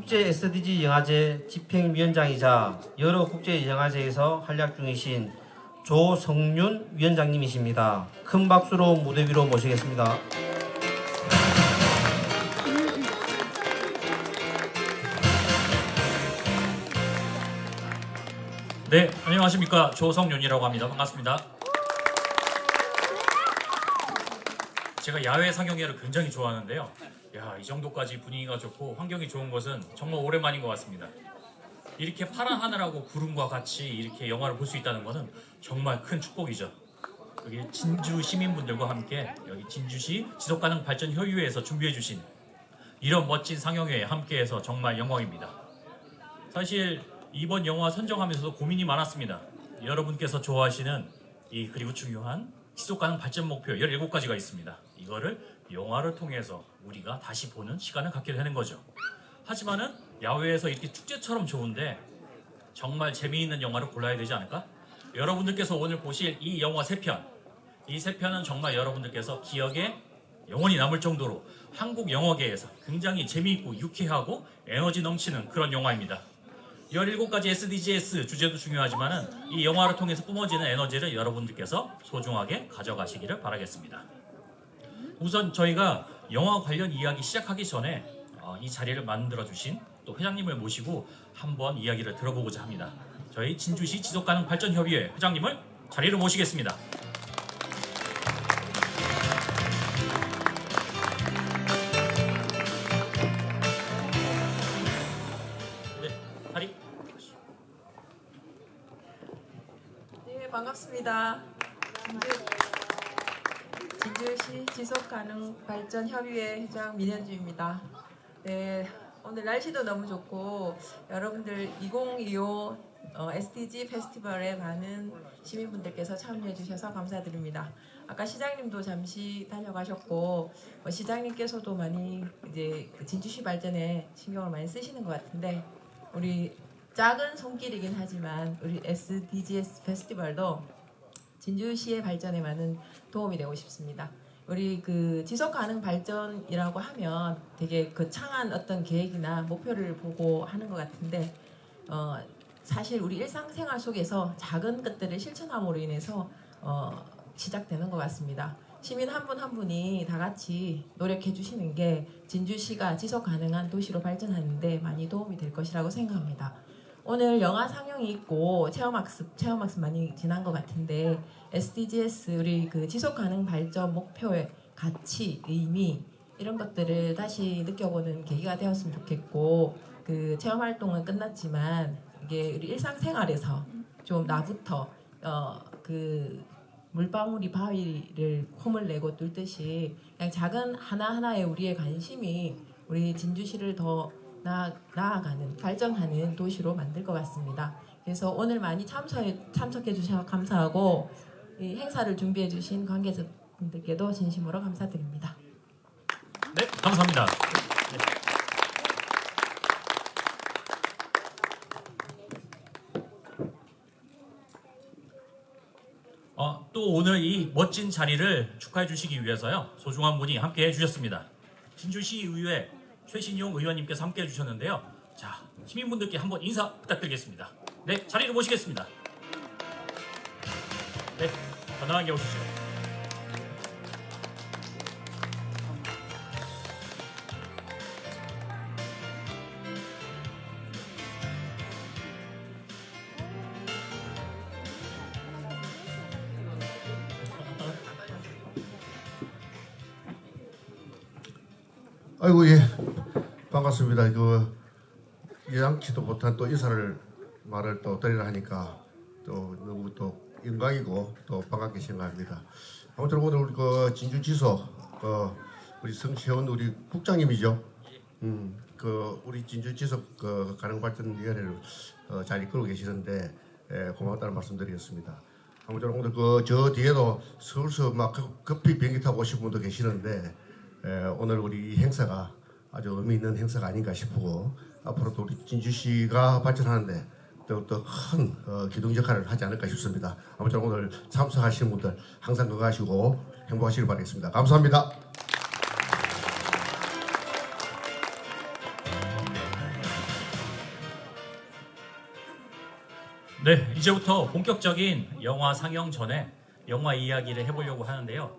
국제 SDG 영화제 집행위원장이자 여러 국제 영화제에서 활약 중이신 조성윤 위원장님이십니다. 큰 박수로 무대 위로 모시겠습니다. 네, 안녕하십니까. 조성윤이라고 합니다. 반갑습니다. 제가 야외 상영회를 굉장히 좋아하는데요. 야, 이 정도까지 분위기가 좋고 환경이 좋은 것은 정말 오랜만인 것 같습니다. 이렇게 파란 하늘하고 구름과 같이 이렇게 영화를 볼 수 있다는 것은 정말 큰 축복이죠. 여기 진주 시민분들과 함께 여기 진주시 지속가능 발전 협의회에서 준비해 주신 이런 멋진 상영회에 함께해서 정말 영광입니다. 사실 이번 영화 선정하면서도 고민이 많았습니다. 여러분께서 좋아하시는 그리고 중요한 지속가능 발전 목표 17가지가 있습니다. 이거를 영화를 통해서 우리가 다시 보는 시간을 갖게 되는 거죠. 하지만은 야외에서 이렇게 축제처럼 좋은데 정말 재미있는 영화를 골라야 되지 않을까? 여러분들께서 오늘 보실 이 영화 3편, 이 3편은 정말 여러분들께서 기억에 영원히 남을 정도로 한국 영화계에서 굉장히 재미있고 유쾌하고 에너지 넘치는 그런 영화입니다. 17가지 SDGs 주제도 중요하지만은 이 영화를 통해서 뿜어지는 에너지를 여러분들께서 소중하게 가져가시기를 바라겠습니다. 우선 저희가 영화 관련 이야기 시작하기 전에 이 자리를 만들어주신 또 회장님을 모시고 한번 이야기를 들어보고자 합니다. 저희 진주시 지속가능 발전협의회 회장님을 자리로 모시겠습니다. 네, 반갑습니다. 진주시 지속가능발전협의회 회장 민현주입니다. 네, 오늘 날씨도 너무 좋고 여러분들 2025 SDG 페스티벌에 많은 시민분들께서 참여해 주셔서 감사드립니다. 아까 시장님도 잠시 다녀가셨고 시장님께서도 많이 이제 진주시 발전에 신경을 많이 쓰시는 것 같은데 우리 작은 손길이긴 하지만 우리 SDGs 페스티벌도 진주시의 발전에 많은 도움이 되고 싶습니다. 우리 그 지속가능 발전이라고 하면 되게 거창한 어떤 계획이나 목표를 보고 하는 것 같은데 사실 우리 일상생활 속에서 작은 것들을 실천함으로 인해서 시작되는 것 같습니다. 시민 한 분 한 분이 다 같이 노력해 주시는 게 진주시가 지속가능한 도시로 발전하는 데 많이 도움이 될 것이라고 생각합니다. 오늘 영화 상영이 있고 체험학습 많이 지난 것 같은데 SDGs 우리 그 지속가능 발전 목표의 가치, 의미 이런 것들을 다시 느껴보는 계기가 되었으면 좋겠고 그 체험 활동은 끝났지만 이게 우리 일상생활에서 좀 나부터 그 물방울이 바위를 홈을 내고 뚫듯이 그냥 작은 하나하나의 우리의 관심이 우리 진주시를 더 나아가는 발전하는 도시로 만들 것 같습니다. 그래서 오늘 많이 참석해 주셔서 감사하고 이 행사를 준비해 주신 관계자분들께도 진심으로 감사드립니다. 네, 감사합니다. 또 오늘 이 멋진 자리를 축하해 주시기 위해서요 소중한 분이 함께 해주셨습니다. 진주시의회 최신용 의원님께서 함께 해주셨는데요. 자, 시민분들께 한번 인사 부탁드리겠습니다. 네, 자리를 모시겠습니다. 네, 편안하게 오십시오. 아이고, 예, 반갑습니다. 예상치도 못한 또 인사를 말을 또 드리려 하니까 또 너무 또 영광이고 또 반갑게 생각합니다. 아무튼 오늘 우리 진주지소 우리 성채원 우리 국장님이죠. 우리 진주지소 가능발전위원회를 잘 이끌고 계시는데 고맙다는 말씀드리겠습니다. 아무튼 오늘 저 뒤에도 서울서 막 급히 비행기 타고 오신 분도 계시는데. 오늘 우리 이 행사가 아주 의미 있는 행사가 아닌가 싶고 앞으로도 우리 진주시가 발전하는데 더 큰 기둥 역할을 하지 않을까 싶습니다. 아무튼 오늘 참석하신 분들 항상 건강하시고 행복하시길 바라겠습니다. 감사합니다. 네, 이제부터 본격적인 영화 상영 전에 영화 이야기를 해보려고 하는데요.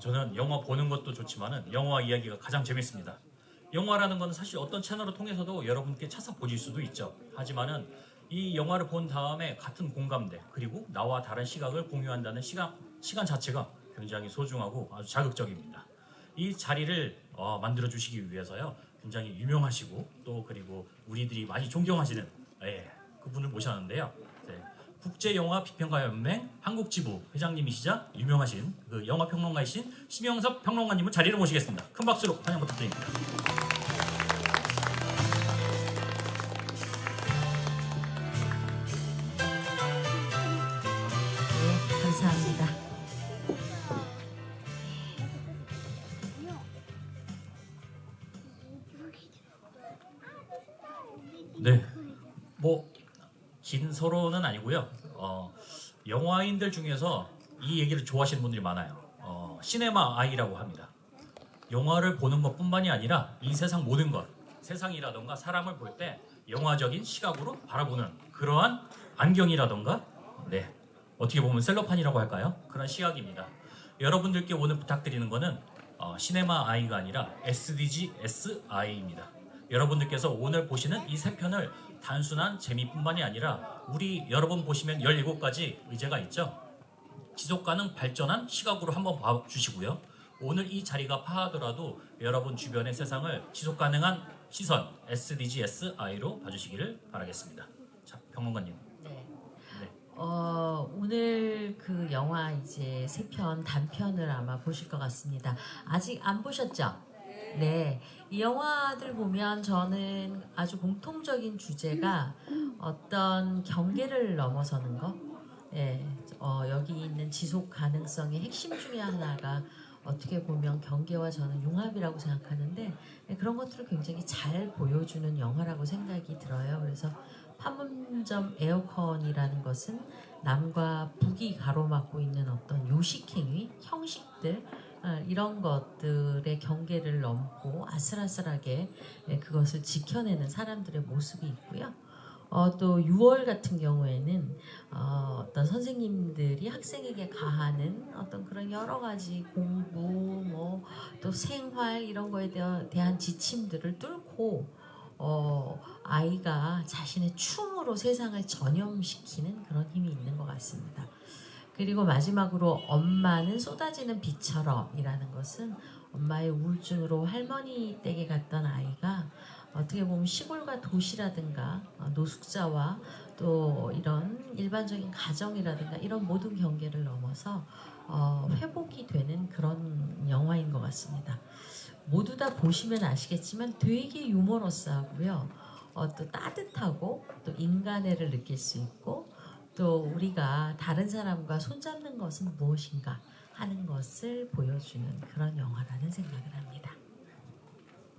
저는 영화 보는 것도 좋지만은 영화 이야기가 가장 재밌습니다. 영화라는 건 사실 어떤 채널을 통해서도 여러분께 찾아 보실 수도 있죠. 하지만은 이 영화를 본 다음에 같은 공감대 그리고 나와 다른 시각을 공유한다는 시간 자체가 굉장히 소중하고 아주 자극적입니다. 이 자리를 만들어 주시기 위해서요. 굉장히 유명하시고 또 그리고 우리들이 많이 존경하시는 그분을 모셨는데요. 네, 국제영화비평가연맹 한국지부 회장님이시자 유명하신 그 영화평론가이신 심영섭 평론가님을 자리를 모시겠습니다. 큰 박수로 환영 부탁드립니다. 네, 감사합니다. 네, 뭐 긴 서론은 아니고요. 영화인들 중에서 이 얘기를 좋아하시는 분들이 많아요. 시네마 아이라고 합니다. 영화를 보는 것뿐만이 아니라 이 세상 모든 것, 세상이라던가 사람을 볼 때 영화적인 시각으로 바라보는 그러한 안경이라던가, 네, 어떻게 보면 셀로판이라고 할까요? 그런 시각입니다. 여러분들께 오늘 부탁드리는 거는 시네마 아이가 아니라 SDGs 아이입니다. 여러분들께서 오늘 보시는 이 세 편을 단순한 재미뿐만이 아니라 우리 여러분 보시면 17가지 의제가 있죠. 지속가능 발전한 시각으로 한번 봐주시고요. 오늘 이 자리가 파하더라도 여러분 주변의 세상을 지속가능한 시선 SDGsI로 봐주시기를 바라겠습니다. 자, 평론가님. 네. 네. 오늘 그 영화 이제 3편 단편을 아마 보실 것 같습니다. 아직 안 보셨죠? 네. 이 영화들 보면 저는 아주 공통적인 주제가 어떤 경계를 넘어서는 거. 예. 여기 있는 지속 가능성의 핵심 중에 하나가 어떻게 보면 경계와 저는 융합이라고 생각하는데 그런 것들을 굉장히 잘 보여주는 영화라고 생각이 들어요. 그래서 판문점 에어컨이라는 것은 남과 북이 가로막고 있는 어떤 요식행위, 형식들 이런 것들의 경계를 넘고 아슬아슬하게 그것을 지켜내는 사람들의 모습이 있고요. 또 6월 같은 경우에는 어떤 선생님들이 학생에게 가하는 어떤 그런 여러 가지 공부, 뭐 또 생활 이런 거에 대한 지침들을 뚫고 아이가 자신의 춤으로 세상을 전염시키는 그런 힘이 있는 것 같습니다. 그리고 마지막으로 엄마는 쏟아지는 비처럼이라는 것은 엄마의 우울증으로 할머니 댁에 갔던 아이가 어떻게 보면 시골과 도시라든가 노숙자와 또 이런 일반적인 가정이라든가 이런 모든 경계를 넘어서 회복이 되는 그런 영화인 것 같습니다. 모두 다 보시면 아시겠지만 되게 유머러스하고요. 또 따뜻하고 또 인간애를 느낄 수 있고 또 우리가 다른 사람과 손잡는 것은 무엇인가 하는 것을 보여주는 그런 영화라는 생각을 합니다.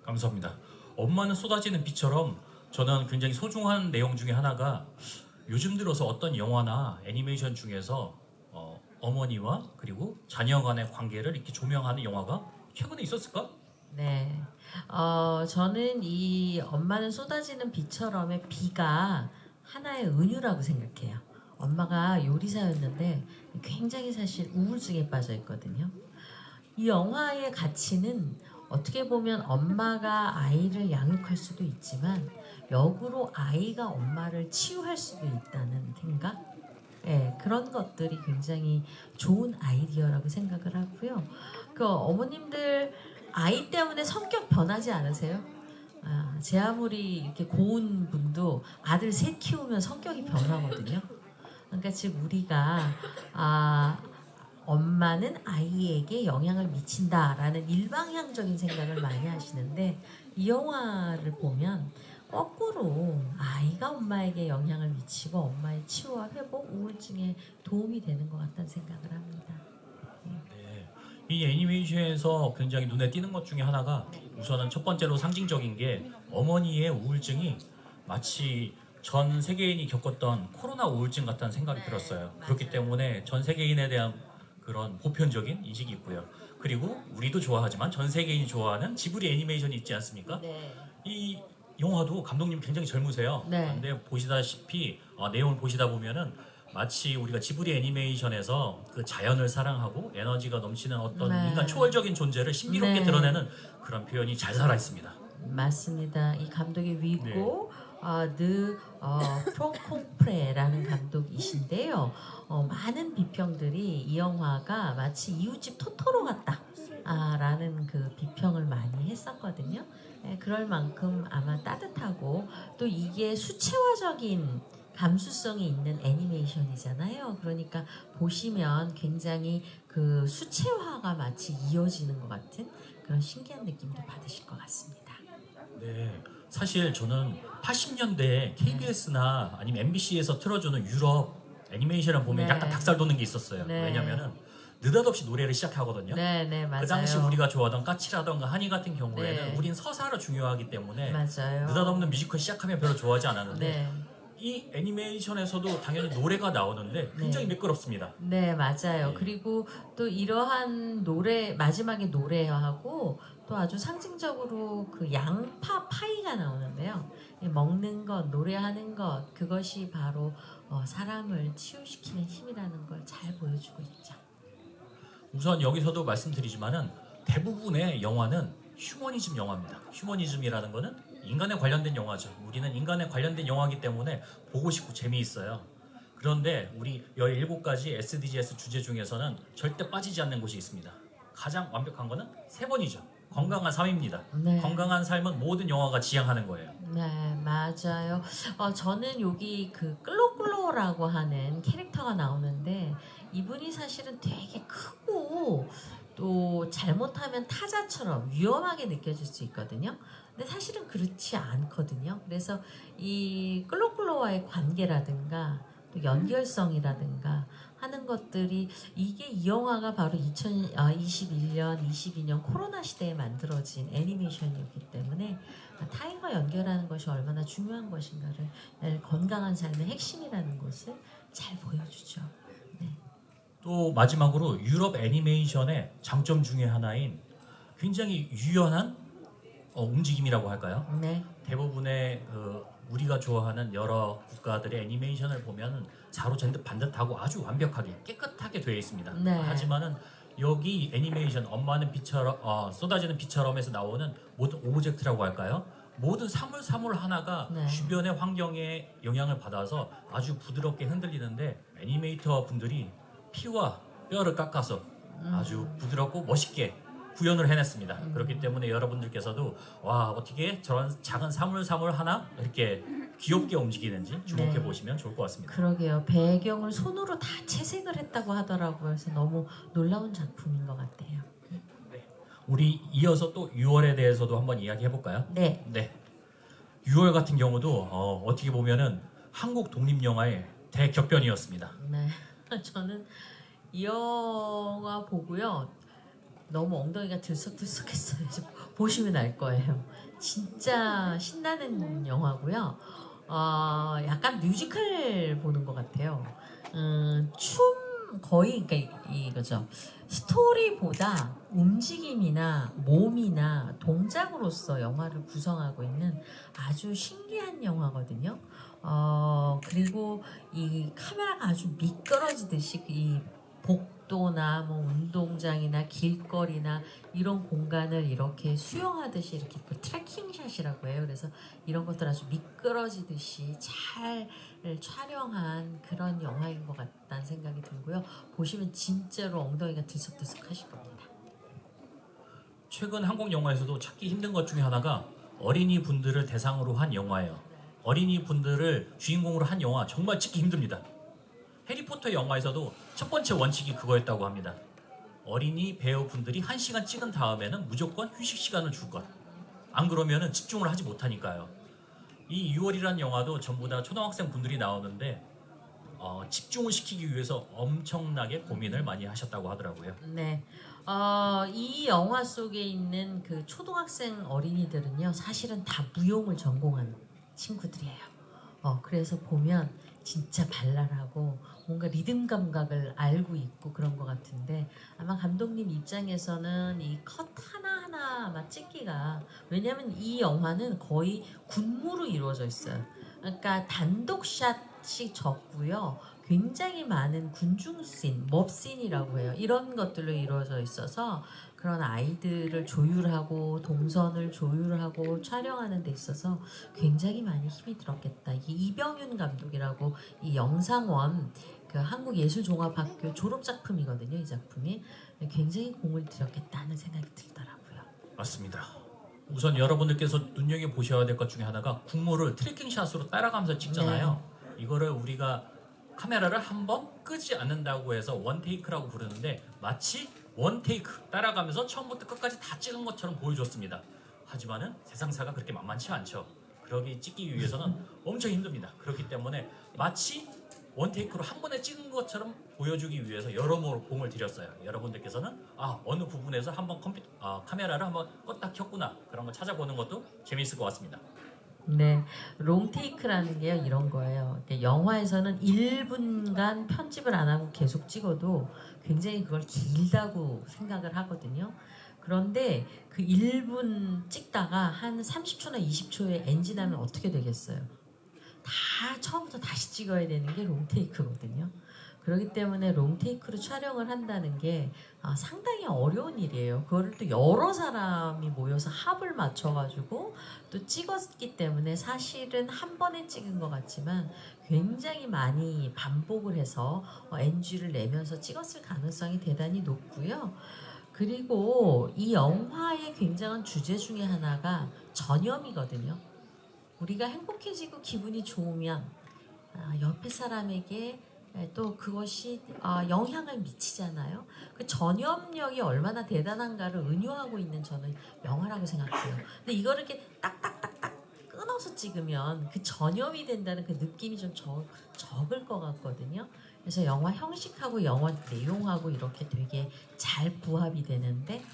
감사합니다. 엄마는 쏟아지는 비처럼 저는 굉장히 소중한 내용 중에 하나가 요즘 들어서 어떤 영화나 애니메이션 중에서 어머니와 그리고 자녀 간의 관계를 이렇게 조명하는 영화가 최근에 있었을까? 네, 저는 이 엄마는 쏟아지는 비처럼의 비가 하나의 은유라고 생각해요. 엄마가 요리사였는데 굉장히 사실 우울증에 빠져 있거든요. 이 영화의 가치는 어떻게 보면 엄마가 아이를 양육할 수도 있지만 역으로 아이가 엄마를 치유할 수도 있다는 생각? 네, 그런 것들이 굉장히 좋은 아이디어라고 생각을 하고요. 그 어머님들 아이 때문에 성격 변하지 않으세요? 제 아무리 이렇게 고운 분도 아들 셋 키우면 성격이 변하거든요. 그러니까 즉 우리가 엄마는 아이에게 영향을 미친다라는 일방향적인 생각을 많이 하시는데 이 영화를 보면 거꾸로 아이가 엄마에게 영향을 미치고 엄마의 치유와 회복, 우울증에 도움이 되는 것 같다는 생각을 합니다. 네. 이 애니메이션에서 굉장히 눈에 띄는 것 중에 하나가 우선은 첫 번째로 상징적인 게 어머니의 우울증이 마치 전 세계인이 겪었던 코로나 우울증 같다는 생각이 들었어요. 그렇기 때문에 전 세계인에 대한 그런 보편적인 인식이 있고요. 그리고 우리도 좋아하지만 전 세계인이 좋아하는 지브리 애니메이션이 있지 않습니까? 네. 이 영화도 감독님 굉장히 젊으세요. 네. 근데 보시다시피 내용을 보시다 보면은 마치 우리가 지브리 애니메이션에서 그 자연을 사랑하고 에너지가 넘치는 어떤 네. 인간 초월적인 존재를 신비롭게 네. 드러내는 그런 표현이 잘 살아 있습니다. 맞습니다. 이 감독이 네. 위고 프롱콩프레라는 감독이신데요. 많은 비평들이 이 영화가 마치 이웃집 토토로 같다. 라는 그 비평을 많이 했었거든요. 그럴 만큼 아마 따뜻하고 또 이게 수채화적인 감수성이 있는 애니메이션이잖아요. 그러니까 보시면 굉장히 그 수채화가 마치 이어지는 것 같은 그런 신기한 느낌도 받으실 것 같습니다. 네, 사실 저는 80년대 KBS나 아니면 MBC에서 틀어주는 유럽 애니메이션을 보면 네. 약간 닭살 돋는 게 있었어요. 네. 왜냐면은 느닷없이 노래를 시작하거든요. 네, 맞아요. 그 당시 우리가 좋아하던 까치라던가 하니 같은 경우에는 네. 우린 서사가 중요하기 때문에 맞아요. 느닷없는 뮤지컬 시작하면 별로 좋아하지 않았는데 네. 이 애니메이션에서도 당연히 노래가 나오는데 굉장히 매끄럽습니다. 네, 맞아요. 네. 그리고 또 이러한 노래 마지막에 노래하고 또 아주 상징적으로 그 양파 파이가 나오는데요. 먹는 것, 노래하는 것 그것이 바로 사람을 치유시키는 힘이라는 걸 잘 보여주고 있죠. 우선 여기서도 말씀드리지만은 대부분의 영화는 휴머니즘 영화입니다. 휴머니즘이라는 거는 인간에 관련된 영화죠. 우리는 인간에 관련된 영화이기 때문에 보고 싶고 재미있어요. 그런데 우리 17가지 SDGs 주제 중에서는 절대 빠지지 않는 곳이 있습니다. 가장 완벽한 거는 3번이죠. 건강한 삶입니다. 네. 건강한 삶은 모든 영화가 지향하는 거예요. 네, 맞아요. 저는 여기 그 끌로끌로라고 하는 캐릭터가 나오는데 이분이 사실은 되게 크고 또 잘못하면 타자처럼 위험하게 느껴질 수 있거든요. 근데 사실은 그렇지 않거든요. 그래서 이 끌로끌로와의 관계라든가 또 연결성이라든가 하는 것들이 이게 이 영화가 바로 2021년, 22년 코로나 시대에 만들어진 애니메이션이었기 때문에 타인과 연결하는 것이 얼마나 중요한 것인가를 건강한 삶의 핵심이라는 것을 잘 보여주죠. 네. 또 마지막으로 유럽 애니메이션의 장점 중에 하나인 굉장히 유연한 움직임이라고 할까요? 네. 대부분의 우리가 좋아하는 여러 국가들의 애니메이션을 보면 자로 반듯하고 아주 완벽하게 깨끗하게 되어 있습니다. 네. 하지만은 여기 애니메이션 엄마는 비처럼 쏟아지는 비처럼에서 나오는 모든 오브젝트라고 할까요? 모든 사물 하나가 네. 주변의 환경에 영향을 받아서 아주 부드럽게 흔들리는데 애니메이터 분들이 피와 뼈를 깎아서 아주 부드럽고 멋있게 구현을 해냈습니다. 그렇기 때문에 여러분들께서도 와 어떻게 저런 작은 사물 하나 이렇게 귀엽게 움직이는지 주목해 네. 보시면 좋을 것 같습니다. 그러게요. 배경을 손으로 다 채색을 했다고 하더라고요. 그래서 너무 놀라운 작품인 것 같아요. 우리 이어서 또 6월에 대해서도 한번 이야기해 볼까요? 네. 네. 6월 같은 경우도 어떻게 보면은 한국 독립 영화의 대격변이었습니다. 네. 저는 이 영화 보고요. 너무 엉덩이가 들썩들썩했어요. 보시면 알 거예요. 진짜 신나는 영화고요. 약간 뮤지컬 보는 것 같아요. 춤 거의 그러니까 이거죠. 스토리보다 움직임이나 몸이나 동작으로서 영화를 구성하고 있는 아주 신기한 영화거든요. 그리고 이 카메라가 아주 미끄러지듯이 이 복도나 뭐 운동장이나 길거리나 이런 공간을 이렇게 수영하듯이 이렇게 그 트래킹샷이라고 해요. 그래서 이런 것들 아주 미끄러지듯이 잘 촬영한 그런 영화인 것 같다는 생각이 들고요. 보시면 진짜로 엉덩이가 들썩들썩 하실 겁니다. 최근 한국 영화에서도 찾기 힘든 것 중에 하나가 어린이 분들을 대상으로 한 영화예요. 어린이 분들을 주인공으로 한 영화 정말 찍기 힘듭니다. 해리포터 영화에서도 첫 번째 원칙이 그거였다고 합니다. 어린이 배우분들이 1시간 찍은 다음에는 무조건 휴식 시간을 줄 것. 안 그러면은 집중을 하지 못하니까요. 이 6월이라는 영화도 전부 다 초등학생 분들이 나오는데 집중을 시키기 위해서 엄청나게 고민을 많이 하셨다고 하더라고요. 네. 이 영화 속에 있는 그 초등학생 어린이들은요, 사실은 다 무용을 전공한 친구들이에요. 그래서 보면 진짜 발랄하고 뭔가 리듬 감각을 알고 있고 그런 것 같은데 아마 감독님 입장에서는 이 컷 하나하나 아마 찍기가 왜냐면 이 영화는 거의 군무로 이루어져 있어요. 그러니까 단독샷이 적고요. 굉장히 많은 군중씬, 몹씬이라고 해요. 이런 것들로 이루어져 있어서 그런 아이들을 조율하고 동선을 조율하고 촬영하는 데 있어서 굉장히 많이 힘이 들었겠다. 이게 이병윤 감독이라고 이 영상원 그 한국예술종합학교 졸업작품이거든요. 이 작품이 굉장히 공을 들였겠다는 생각이 들더라고요. 맞습니다. 우선 여러분들께서 눈여겨 보셔야 될 것 중에 하나가 국물을 트래킹샷으로 따라가면서 찍잖아요. 이거를 우리가 카메라를 한번 끄지 않는다고 해서 원테이크라고 부르는데 마치 원테이크 따라가면서 처음부터 끝까지 다 찍은 것처럼 보여줬습니다. 하지만은 세상사가 그렇게 만만치 않죠. 그러기 찍기 위해서는 엄청 힘듭니다. 그렇기 때문에 마치 원테이크로 한 번에 찍은 것처럼 보여주기 위해서 여러모로 공을 들였어요. 여러분들께서는 어느 부분에서 한번 카메라를 한번 껐다 켰구나 그런 걸 찾아보는 것도 재미있을 것 같습니다. 네, 롱테이크라는 게요 이런 거예요. 영화에서는 1분간 편집을 안 하고 계속 찍어도 굉장히 그걸 길다고 생각을 하거든요. 그런데 그 1분 찍다가 한 30초나 20초에 NG 나면 어떻게 되겠어요? 다 처음부터 다시 찍어야 되는 게 롱테이크거든요. 그렇기 때문에 롱테이크로 촬영을 한다는 게 상당히 어려운 일이에요. 그거를 또 여러 사람이 모여서 합을 맞춰가지고 또 찍었기 때문에 사실은 한 번에 찍은 것 같지만 굉장히 많이 반복을 해서 NG를 내면서 찍었을 가능성이 대단히 높고요. 그리고 이 영화의 굉장한 주제 중에 하나가 전염이거든요. 우리가 행복해지고 기분이 좋으면 옆에 사람에게 또 그것이 영향을 미치잖아요. 그 전염력이 얼마나 대단한가를 은유하고 있는 저는 영화라고 생각해요. 근데 이거를 이렇게 딱딱딱딱 끊어서 찍으면 그 전염이 된다는 그 느낌이 좀 적을 것 같거든요. 그래서 영화 형식하고 영화 내용하고 이렇게 되게 잘 부합이 되는데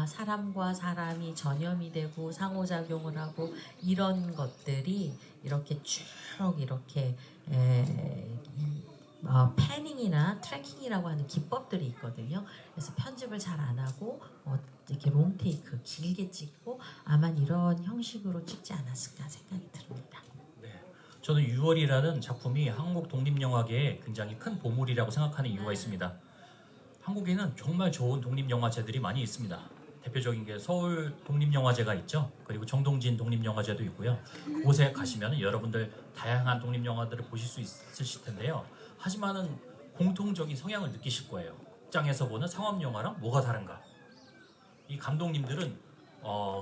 사람과 사람이 전염이 되고 상호작용을 하고 이런 것들이 이렇게 쭉 이렇게 패닝이나 트래킹이라고 하는 기법들이 있거든요. 그래서 편집을 잘 안 하고 이렇게 롱테이크 길게 찍고 아마 이런 형식으로 찍지 않았을까 생각이 듭니다. 저는 6월이라는 작품이 한국 독립영화계에 굉장히 큰 보물이라고 생각하는 이유가 있습니다. 한국에는 정말 좋은 독립영화제들이 많이 있습니다. 대표적인 게 서울 독립영화제가 있죠. 그리고 정동진 독립영화제도 있고요. 그곳에 가시면 여러분들 다양한 독립영화들을 보실 수 있으실 텐데요. 하지만은 공통적인 성향을 느끼실 거예요. 극장에서 보는 상업영화랑 뭐가 다른가? 이 감독님들은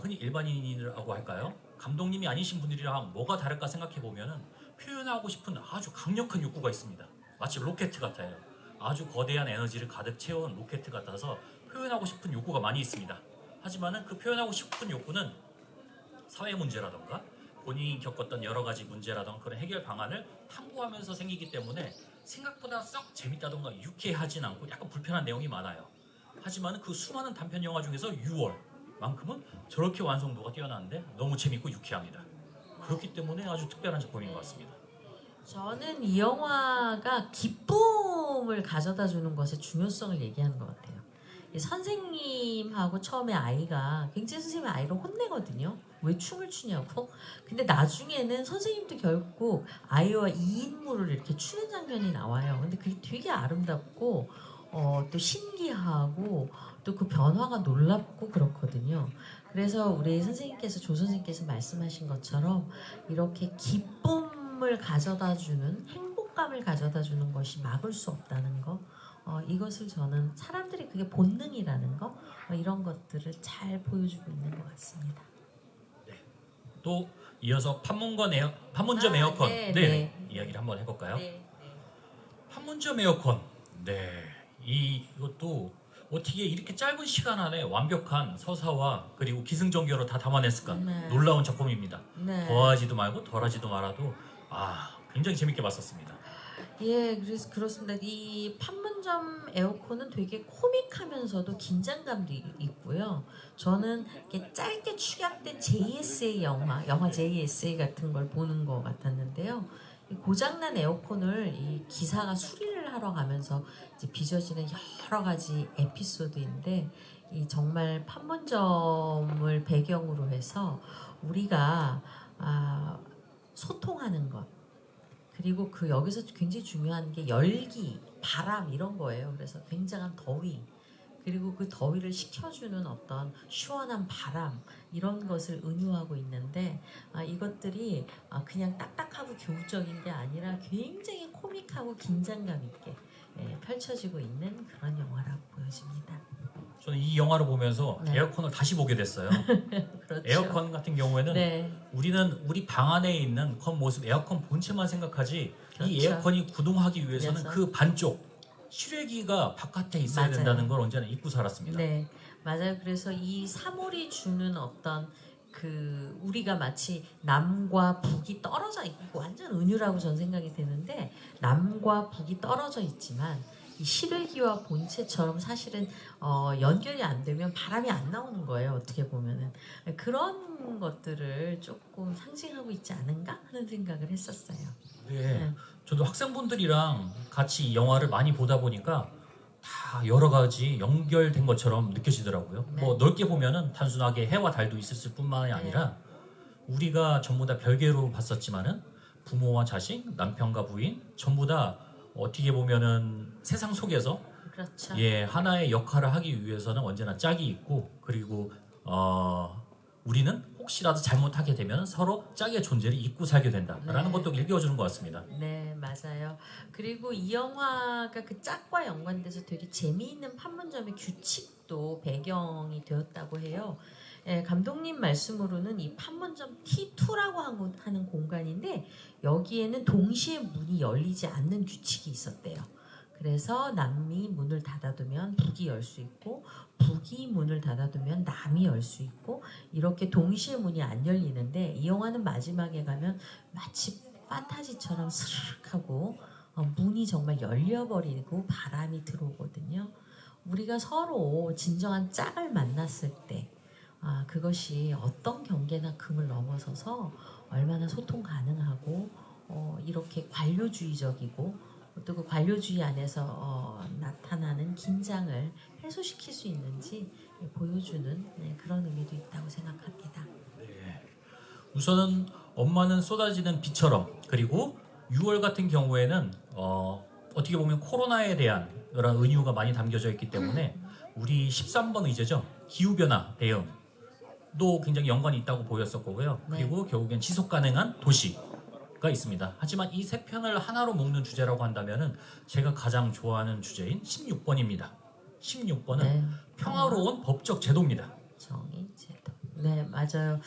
흔히 일반인이라고 할까요? 감독님이 아니신 분들이랑 뭐가 다를까 생각해 보면은 표현하고 싶은 아주 강력한 욕구가 있습니다. 마치 로켓 같아요. 아주 거대한 에너지를 가득 채운 로켓 같아서 표현하고 싶은 욕구가 많이 있습니다. 하지만은 그 표현하고 싶은 욕구는 사회 문제라던가 본인이 겪었던 여러 가지 문제라던가 그런 해결 방안을 탐구하면서 생기기 때문에 생각보다 썩 재밌다던가 유쾌하진 않고 약간 불편한 내용이 많아요. 하지만은 그 수많은 단편 영화 중에서 6월만큼은 저렇게 완성도가 뛰어나는데 너무 재밌고 유쾌합니다. 그렇기 때문에 아주 특별한 작품인 것 같습니다. 저는 이 영화가 기쁨을 가져다 주는 것의 중요성을 얘기하는 것 같아요. 이 선생님하고 처음에 아이가 굉장히 선생님이 아이를 혼내거든요. 왜 춤을 추냐고. 근데 나중에는 선생님도 결국 아이와 2인물을 이렇게 추는 장면이 나와요. 근데 그게 되게 아름답고 또 신기하고 또 그 변화가 놀랍고 그렇거든요. 그래서 우리 선생님께서 조 선생님께서 말씀하신 것처럼 이렇게 기쁨을 가져다주는 행복감을 가져다주는 것이 막을 수 없다는 거 이것을 저는 사람들이 그게 본능이라는 거 이런 것들을 잘 보여주고 있는 것 같습니다. 네. 또 이어서 판문점 에어컨 이야기를 한번 해볼까요? 판문점 에어컨 이것도 어떻게 이렇게 짧은 시간 안에 완벽한 서사와 그리고 기승전결을 다 담아냈을까 놀라운 작품입니다. 더하지도 말고 덜하지도 말아도 굉장히 재밌게 봤었습니다. 예, 그래서 그렇습니다. 이 판문점 판문점 에어컨은 되게 코믹하면서도 긴장감도 있고요. 저는 이렇게 짧게 축약된 JSA 영화 JSA 같은 걸 보는 것 같았는데요. 이 고장난 에어컨을 이 기사가 수리를 하러 가면서 이제 빚어지는 여러 가지 에피소드인데, 이 정말 판문점을 배경으로 해서 우리가 소통하는 것, 그리고 그 여기서 굉장히 중요한 게 열기, 바람 이런 거예요. 그래서 굉장한 더위, 그리고 그 더위를 식혀주는 어떤 시원한 바람, 이런 것을 은유하고 있는데, 이것들이 그냥 딱딱하고 교훈적인 게 아니라 굉장히 코믹하고 긴장감 있게 펼쳐지고 있는 그런 영화라고 보여집니다. 저는 이 영화를 보면서 네. 에어컨을 다시 보게 됐어요. 그렇죠. 에어컨 같은 경우에는 네, 우리는 우리 방 안에 있는 겉모습, 에어컨 본체만 생각하지 그렇죠. 이 에어컨이 구동하기 위해서는 그래서. 그 반쪽 실외기가 바깥에 있어야 맞아요. 된다는 걸 언제나 잊고 살았습니다. 네, 맞아요. 그래서 이 3월이 주는 어떤 그 우리가 마치 남과 북이 떨어져 있고, 완전 은유라고 전 생각이 되는데, 남과 북이 떨어져 있지만 이 실외기와 본체처럼 사실은 연결이 안 되면 바람이 안 나오는 거예요. 어떻게 보면은 그런 것들을 조금 상징하고 있지 않은가 하는 생각을 했었어요. 네. 저도 학생분들이랑 같이 이 영화를 많이 보다 보니까 다 여러 가지 연결된 것처럼 느껴지더라고요. 네. 뭐 넓게 보면은 단순하게 해와 달도 있었을 뿐만이 아니라 우리가 전부 다 별개로 봤었지만은 부모와 자식, 남편과 부인 전부 다 어떻게 보면은 세상 속에서 그렇죠. 하나의 역할을 하기 위해서는 언제나 짝이 있고, 그리고 우리는 혹시라도 잘못하게 되면 서로 짝의 존재를 잊고 살게 된다라는 네. 것도 일깨워주는 것 같습니다. 네, 맞아요. 그리고 이 영화가 그 짝과 연관돼서 되게 재미있는 판문점의 규칙도 배경이 되었다고 해요. 감독님 말씀으로는 이 판문점 T2라고 하는 공간인데, 여기에는 동시에 문이 열리지 않는 규칙이 있었대요. 그래서 남이 문을 닫아두면 북이 열 수 있고, 북이 문을 닫아두면 남이 열 수 있고, 이렇게 동시에 문이 안 열리는데, 이 영화는 마지막에 가면 마치 판타지처럼 스르륵 하고 문이 정말 열려버리고 바람이 들어오거든요. 우리가 서로 진정한 짝을 만났을 때 그것이 어떤 경계나 금을 넘어서서 얼마나 소통 가능하고 이렇게 관료주의적이고, 또 그 관료주의 안에서 나타나는 긴장을 해소시킬 수 있는지 보여주는 그런 의미도 있다고 생각합니다. 우선은 엄마는 쏟아지는 비처럼, 그리고 6월 같은 경우에는 어떻게 보면 코로나에 대한 그런 은유가 많이 담겨져 있기 때문에 우리 13번 의제죠. 기후변화 대응도 굉장히 연관이 있다고 보였었고요. 네. 그리고 결국엔 지속 가능한 도시가 있습니다. 하지만 이 세 편을 하나로 묶는 주제라고 한다면은 제가 가장 좋아하는 주제인 16번입니다. 16번은 네. 평화로운 법적 제도입니다. 정의 제도. 네, 맞아요.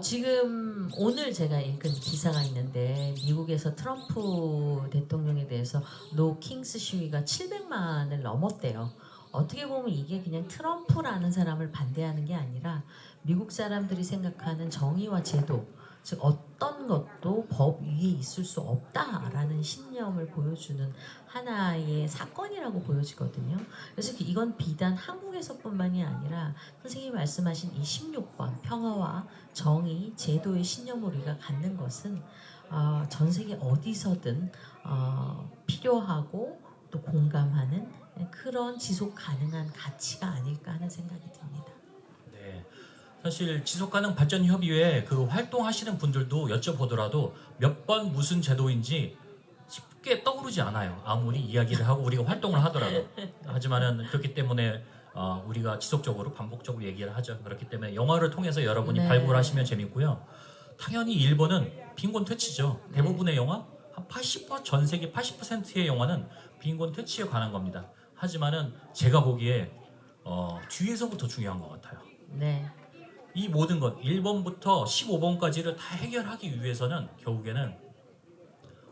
지금 오늘 제가 읽은 기사가 있는데, 미국에서 트럼프 대통령에 대해서 노 킹스 시위가 700만을 넘었대요. 어떻게 보면 이게 그냥 트럼프라는 사람을 반대하는 게 아니라 미국 사람들이 생각하는 정의와 제도, 즉 어떤 것도 법 위에 있을 수 없다라는 신념을 보여주는 하나의 사건이라고 보여지거든요. 그래서 이건 비단 한국에서뿐만이 아니라 선생님이 말씀하신 이 16번 평화와 정의, 제도의 신념을 우리가 갖는 것은 전 세계 어디서든 필요하고 또 공감하는 그런 지속 가능한 가치가 아닐까 하는 생각이 듭니다. 네, 사실 지속가능 발전협의회 그 활동하시는 분들도 여쭤보더라도 몇 번 무슨 제도인지 쉽게 떠오르지 않아요. 아무리 이야기를 하고 우리가 활동을 하더라도. 하지만은 그렇기 때문에 우리가 지속적으로 반복적으로 얘기를 하죠. 그렇기 때문에 영화를 통해서 여러분이 네. 발굴하시면 재밌고요. 당연히 1번은 빈곤 퇴치죠. 대부분의 영화 한 80%, 전 세계 80%의 영화는 빈곤 퇴치에 관한 겁니다. 하지만은 제가 보기에 뒤에서부터 중요한 것 같아요. 네, 이 모든 것 1번부터 15번까지를 다 해결하기 위해서는 결국에는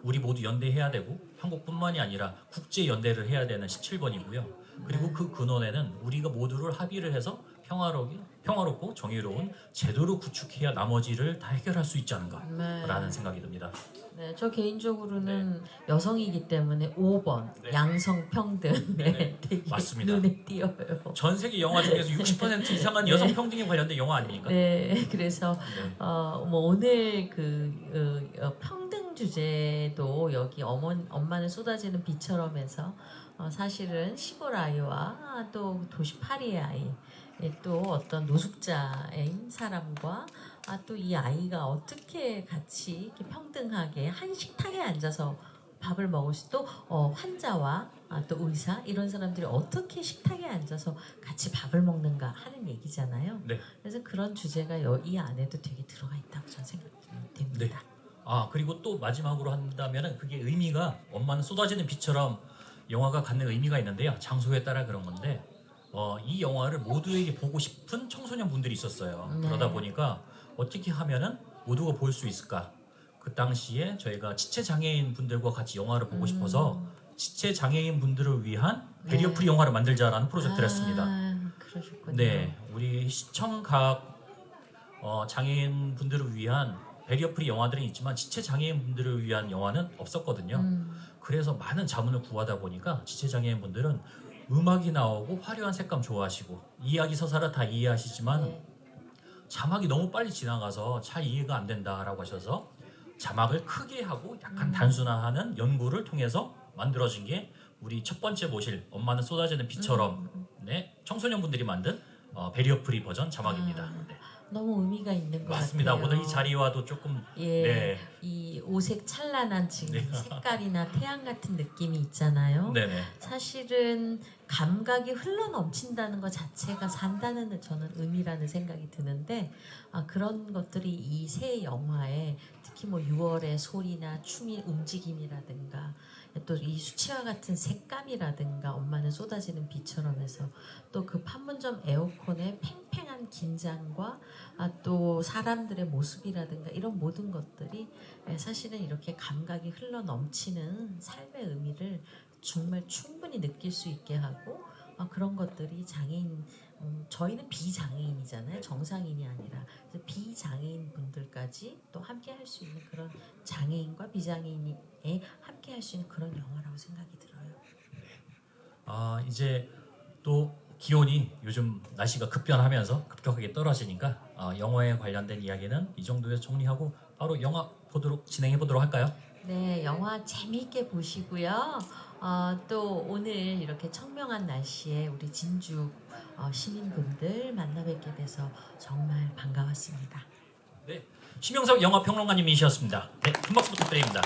우리 모두 연대해야 되고, 한국뿐만이 아니라 국제 연대를 해야 되는 17번이고요. 그리고 그 근원에는 우리가 모두를 합의를 해서 평화롭고 정의로운 제도를 구축해야 나머지를 다 해결할 수 있지 않은가라는 네. 생각이 듭니다. 네, 저 개인적으로는 여성이기 때문에 5번 네. 양성 평등 네네. 되게 맞습니다. 눈에 띄어요. 전 세계 영화 중에서 60% 이상은 여성 평등에 관련된 영화 아닙니까? 네, 그래서 네. 뭐 오늘 평등 주제도 여기 엄마는 쏟아지는 비처럼 해서 사실은 시골 아이와 또 도시 파리의 아이 또 어떤 노숙자인 사람과 또 이 아이가 어떻게 같이 이렇게 평등하게 한 식탁에 앉아서 밥을 먹을 수 또 환자와 또 의사 이런 사람들이 어떻게 식탁에 앉아서 같이 밥을 먹는가 하는 얘기잖아요. 네. 그래서 그런 주제가 이 안에도 되게 들어가 있다고 저는 생각됩니다. 그리고 또 마지막으로 한다면은 그게 의미가 엄마는 쏟아지는 비처럼 영화가 갖는 의미가 있는데요. 장소에 따라 그런 건데 이 영화를 모두에게 보고 싶은 청소년 분들이 있었어요. 네. 그러다 보니까 어떻게 하면은 모두가 볼 수 있을까? 그 당시에 저희가 지체 장애인 분들과 같이 영화를 보고 싶어서 지체 장애인 분들을 위한 베리어 프리 영화를 만들자라는 프로젝트를 했습니다. 그러셨군요. 네, 우리 시청각 장애인 분들을 위한 베리어 프리 영화들은 있지만 지체 장애인 분들을 위한 영화는 없었거든요. 그래서 많은 자문을 구하다 보니까 지체 장애인 분들은 음악이 나오고 화려한 색감 좋아하시고 이야기 서사를 다 이해하시지만 네. 자막이 너무 빨리 지나가서 잘 이해가 안 된다라고 하셔서 자막을 크게 하고 약간 단순화하는 연구를 통해서 만들어진 게 우리 첫 번째 모실 엄마는 쏟아지는 비처럼 네, 청소년분들이 만든 베리어 프리 버전 자막입니다. 네. 너무 의미가 있는 것 맞습니다. 같아요. 오늘 이 자리와도 조금 예, 네. 이 오색 찬란한 지금 네. 색깔이나 태양 같은 느낌이 있잖아요. 네네. 사실은 감각이 흘러 넘친다는 것 자체가 산다는 저는 의미라는 생각이 드는데 그런 것들이 이 새 영화에 특히 뭐 6월의 소리나 춤이 움직임이라든가 또 이 수채화 같은 색감이라든가 엄마는 쏟아지는 비처럼 해서 또 그 판문점 에어컨의 팽팽한 긴장과 또 사람들의 모습이라든가 이런 모든 것들이 사실은 이렇게 감각이 흘러 넘치는 삶의 의미를 정말 충분히 느낄 수 있게 하고 그런 것들이 장애인 저희는 비장애인이잖아요. 정상인이 아니라 그래서 비장애인 분들까지 또 함께 할 수 있는 그런 장애인과 비장애인이 함께 할 수 있는 그런 영화라고 생각이 들어요. 이제 또 기온이 요즘 날씨가 급변하면서 급격하게 떨어지니까 영화에 관련된 이야기는 이 정도에서 정리하고 바로 영화 진행해 보도록 할까요? 네, 영화 재미있게 보시고요. 또 오늘 이렇게 청명한 날씨에 우리 진주 시민분들 만나 뵙게 돼서 정말 반가웠습니다. 네, 심영섭 영화평론가님이셨습니다. 네, 큰 박수 부탁드립니다.